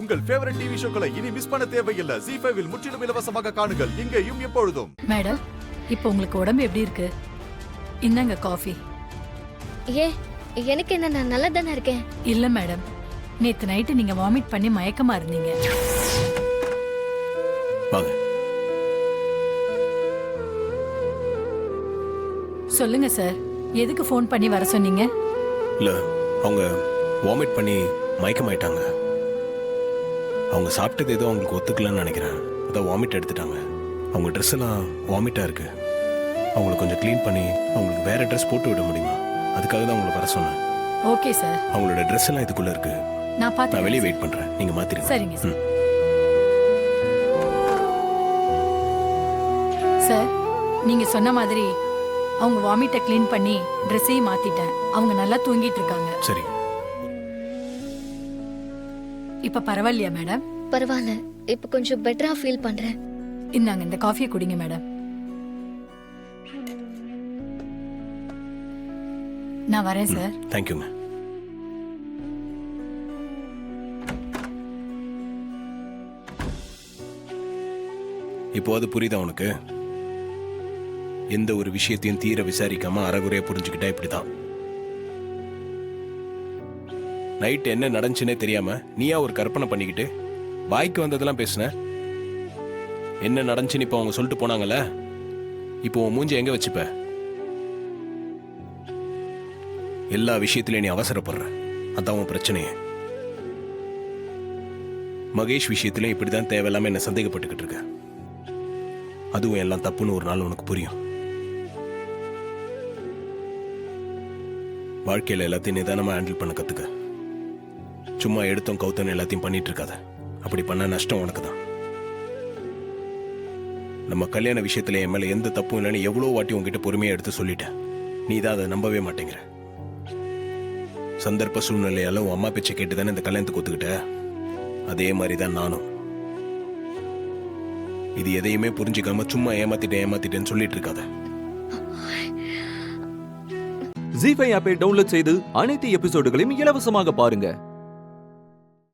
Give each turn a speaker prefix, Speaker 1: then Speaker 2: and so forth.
Speaker 1: உங்கள் favourite TV ஷோக்களை இனி miss பண்ண தேவையில்லை. ZEE5 இல் முற்றிலும் இலவசமாக காணுங்கள், இங்கேயும் எப்பொழுதும்.
Speaker 2: மேடம், இப்போ உங்களுக்கு உடம்பு எப்படி இருக்கு? இந்தாங்க காஃபி.
Speaker 3: ஏ எனக்கு என்ன, நான் நல்லா தானே இருக்கேன்.
Speaker 2: இல்ல மேடம், நேத்து நைட்டு நீங்க வாமிட் பண்ணி மயக்கமா இருந்தீங்க.
Speaker 4: வாங்க.
Speaker 2: சொல்லுங்க சார், எதுக்கு ஃபோன் பண்ணி வர சொன்னீங்க?
Speaker 4: இல்ல, அவங்க வாமிட் பண்ணி மயக்கமாயிட்டாங்க. அவங்க சாப்பிட்டது ஏதோ அவங்களுக்கு ஒத்துக்கலன்னு நினைக்கிறேன். அதான் வாமிட் எடுத்துட்டாங்க. அவங்க ட்ரெஸ் எல்லாம் வாமிட்டா இருக்கு. அவங்களை கொஞ்சம் க்ளீன் பண்ணி அவங்களுக்கு வேற ட்ரெஸ் போட்டு விட முடியுமா? அதுக்காக தான் அவங்களை வர சொன்னேன்.
Speaker 2: Okay sir.
Speaker 4: அவங்களோட ட்ரெஸ் எல்லாம் இதுக்குள்ள இருக்கு. நான் வெளியே வெயிட் பண்றேன், நீங்க மாத்திருங்க.
Speaker 2: சரிங்க சார். சார், நீங்க சொன்ன மாதிரி அவங்க வாமிட்டை க்ளீன் பண்ணி ட்ரெஸ்ஸையும் மாத்திட்டேன். அவங்க நல்லா தூங்கிட்டு இருக்காங்க.
Speaker 4: சரி.
Speaker 2: இப்ப பரவாயில்லையா மேடம்?
Speaker 3: பரவாயில்ல, இப்ப கொஞ்சம் பெட்டரா ஃபீல் பண்றேன்.
Speaker 2: இந்தாங்க, இந்த காஃபியை குடிங்க மேடம். நான் வரேன் சார்.
Speaker 4: தேங்க்யூங்க. இப்போ அது புரியுதா உனக்கு? எந்த ஒரு விஷயத்தையும் தீர விசாரிக்காம அறகுறையா புரிஞ்சுக்கிட்டா இப்படிதான். நைட் என்ன நடந்துச்சுன்னே தெரியாம நீயா ஒரு கற்பனை பண்ணிக்கிட்டு வாய்க்கு வந்ததெல்லாம் பேசுன. என்ன நடந்துச்சுன்னு இப்போ அவங்க சொல்லிட்டு போனாங்கல்ல, இப்போ உன் மூஞ்சி எங்க வச்சுப்ப? எல்லா விஷயத்திலையும் நீ அவசரப்படுற, அதான் உன் பிரச்சனையே. மகேஷ் விஷயத்திலும் இப்படிதான் தேவையில்லாம என்ன சந்தேகப்பட்டுக்கிட்டு இருக்க. அதுவும் எல்லாம் தப்புன்னு ஒரு நாள் உனக்கு புரியும். வாழ்க்கையில எல்லாத்தையும் நிதானமா ஹேண்டில் பண்ண கத்துக்க. சும்மா எடுத்தோம் கவுத்தோன்னு எல்லாத்தையும் பண்ணிட்டு இருக்காத. அப்படி பண்ண நஷ்டம் உனக்கு தான். நம்ம கல்யாண விஷயத்துல என் மேல எந்த தப்பும் இல்லைன்னு எவ்வளோ வாட்டி உங்ககிட்ட பொறுமையா எடுத்து சொல்லிட்டேன். நீ தான் அதை நம்பவே மாட்டேங்கிற. சந்தர்ப்ப சூழ்நிலையால உன் அம்மா பேச்சை கேட்டு தானே இந்த கல்யாணத்துக்கு ஒத்துக்கிட்ட. அதே மாதிரி தான் நானும். இது எதையுமே புரிஞ்சுக்காம சும்மா ஏமாத்திட்டேன்னு சொல்லிட்டு இருக்காத.
Speaker 5: ZEE5 ஆப்பை டவுன்லோட் செய்து அனைத்து எபிசோடுகளையும் இலவசமாக பாருங்க.